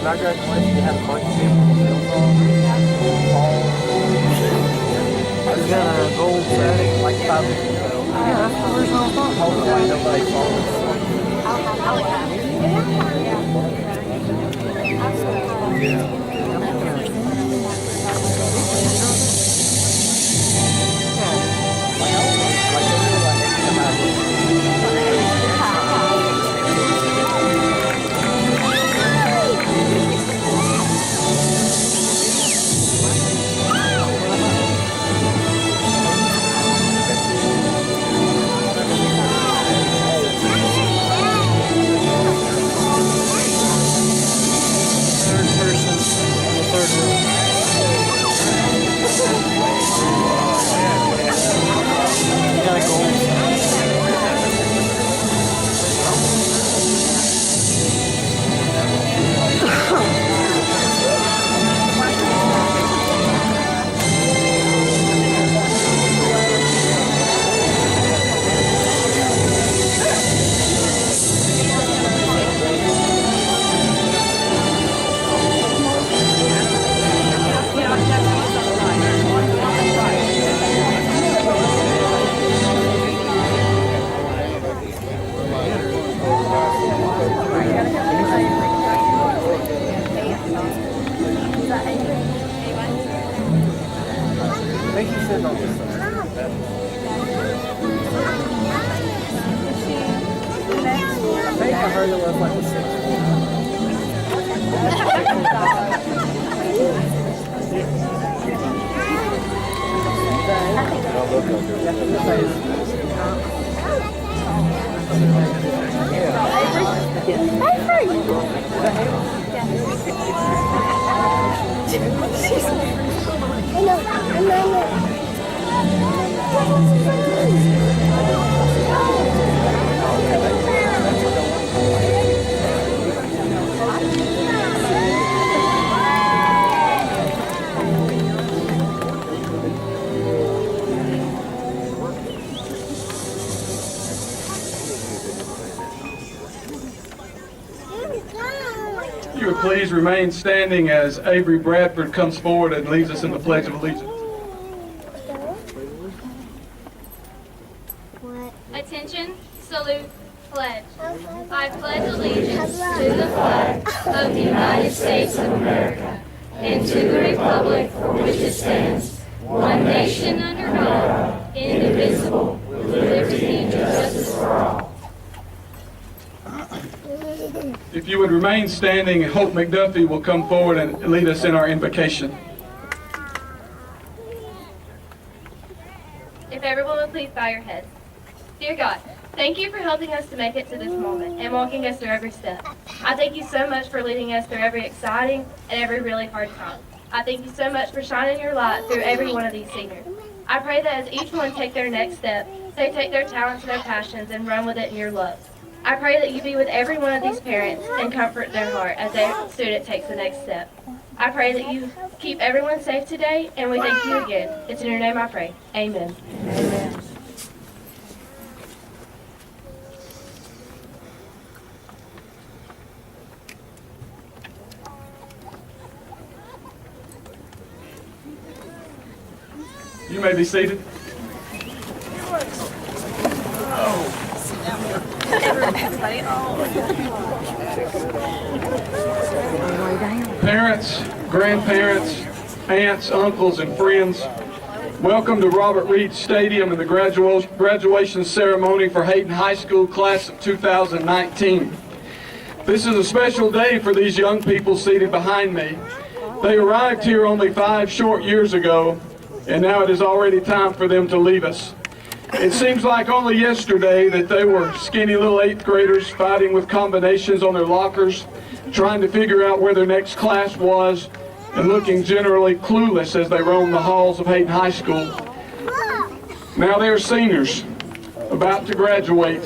I graduated, you had a bunch of people I was got a gold setting like 5 years ago. Yeah, that's the original thought. Hold the way nobody falls. You would please remain standing as Avery Bradford comes forward and leads us in the Pledge of Allegiance. Attention, salute, pledge. I pledge allegiance to the flag of the United States of America and to the republic for which it stands, one nation under God, indivisible, with liberty and justice for all. If you would remain standing, Hope McDuffie will come forward and lead us in our invocation. If everyone would please bow your heads. Dear God, thank you for helping us to make it to this moment and walking us through every step. I thank you so much for leading us through every exciting and every really hard time. I thank you so much for shining your light through every one of these seniors. I pray that as each one take their next step, they take their talents and their passions and run with it in your love. I pray that you be with every one of these parents and comfort their heart as their student takes the next step. I pray that you keep everyone safe today, and we thank you again. It's in your name I pray. Amen. Amen. You may be seated. Parents, grandparents, aunts, uncles, and friends, welcome to Robert Reed Stadium and the graduation ceremony for Hayden High School class of 2019. This is a special day for these young people seated behind me. They arrived here only 5 short years ago, and now it is already time for them to leave us. It seems like only yesterday that they were skinny little 8th graders fighting with combinations on their lockers, trying to figure out where their next class was, and looking generally clueless as they roamed the halls of Hayden High School. Now they are seniors, about to graduate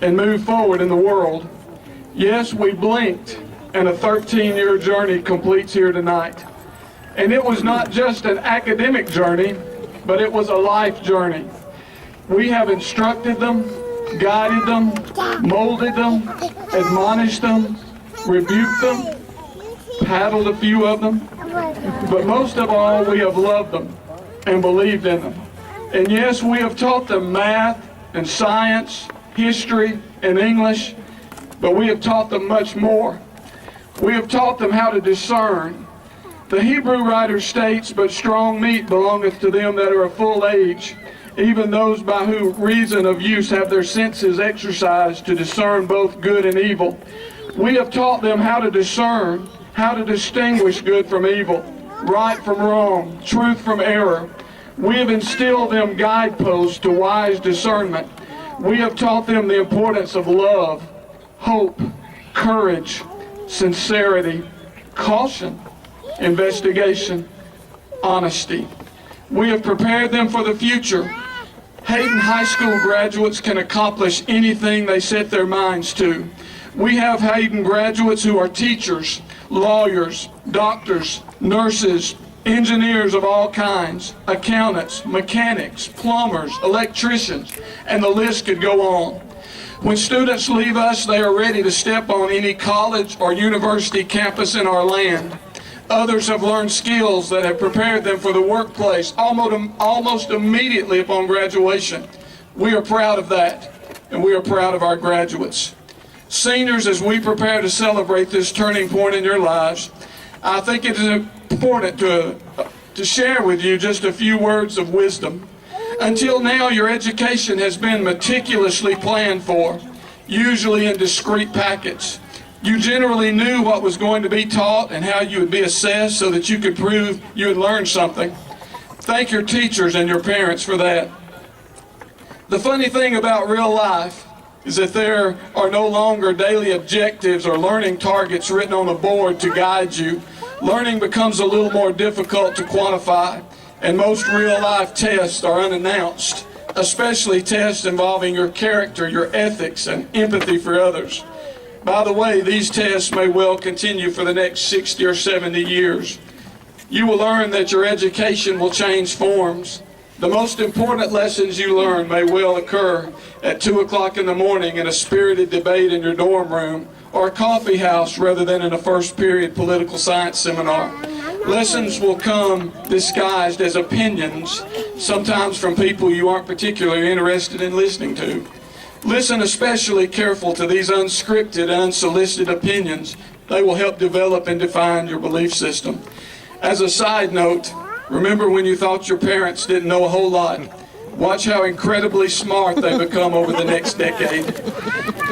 and move forward in the world. Yes, we blinked, and a 13-year journey completes here tonight. And it was not just an academic journey, but it was a life journey. We have instructed them, guided them, molded them, admonished them, rebuked them, paddled a few of them, but most of all, we have loved them and believed in them. And yes, we have taught them math and science, history and English, but we have taught them much more. We have taught them how to discern. The Hebrew writer states, "But strong meat belongeth to them that are of full age, even those by who reason of use have their senses exercised to discern both good and evil." We have taught them how to discern, how to distinguish good from evil, right from wrong, truth from error. We have instilled them guideposts to wise discernment. We have taught them the importance of love, hope, courage, sincerity, caution, investigation, honesty. We have prepared them for the future. Hayden High School graduates can accomplish anything they set their minds to. We have Hayden graduates who are teachers, lawyers, doctors, nurses, engineers of all kinds, accountants, mechanics, plumbers, electricians, and the list could go on. When students leave us, they are ready to step on any college or university campus in our land. Others have learned skills that have prepared them for the workplace almost immediately upon graduation. We are proud of that, and we are proud of our graduates. Seniors, as we prepare to celebrate this turning point in your lives, I think it is important to share with you just a few words of wisdom. Until now, your education has been meticulously planned for, usually in discrete packets. You generally knew what was going to be taught and how you would be assessed so that you could prove you had learned something. Thank your teachers and your parents for that. The funny thing about real life is that there are no longer daily objectives or learning targets written on a board to guide you. Learning becomes a little more difficult to quantify, and most real-life tests are unannounced, especially tests involving your character, your ethics, and empathy for others. By the way, these tests may well continue for the next 60 or 70 years. You will learn that your education will change forms. The most important lessons you learn may well occur at 2 o'clock in the morning in a spirited debate in your dorm room or a coffee house rather than in a first period political science seminar. Lessons will come disguised as opinions, sometimes from people you aren't particularly interested in listening to. Listen especially careful to these unscripted and unsolicited opinions. They will help develop and define your belief system. As a side note, remember when you thought your parents didn't know a whole lot? Watch how incredibly smart they become over the next decade.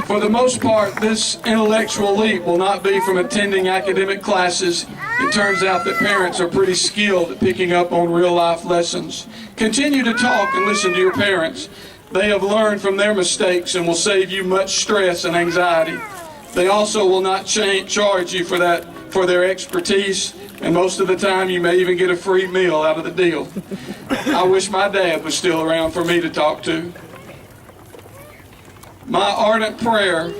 For the most part, this intellectual leap will not be from attending academic classes. It turns out that parents are pretty skilled at picking up on real-life lessons. Continue to talk and listen to your parents. They have learned from their mistakes and will save you much stress and anxiety. They also will not charge you for their expertise, and most of the time you may even get a free meal out of the deal. I wish my dad was still around for me to talk to. My ardent prayer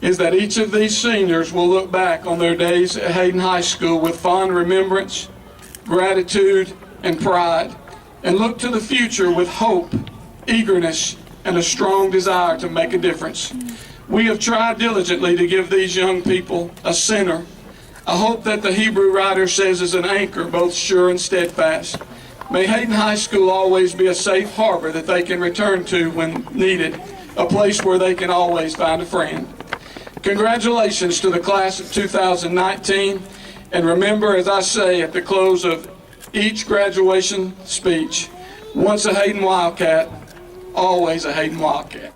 is that each of these seniors will look back on their days at Hayden High School with fond remembrance, gratitude, and pride, and look to the future with hope, eagerness, and a strong desire to make a difference. We have tried diligently to give these young people a center, a hope that the Hebrew writer says is an anchor, both sure and steadfast. May Hayden High School always be a safe harbor that they can return to when needed, a place where they can always find a friend. Congratulations to the class of 2019, and remember, as I say at the close of each graduation speech, once a Hayden Wildcat, always a Hayden Wildcat.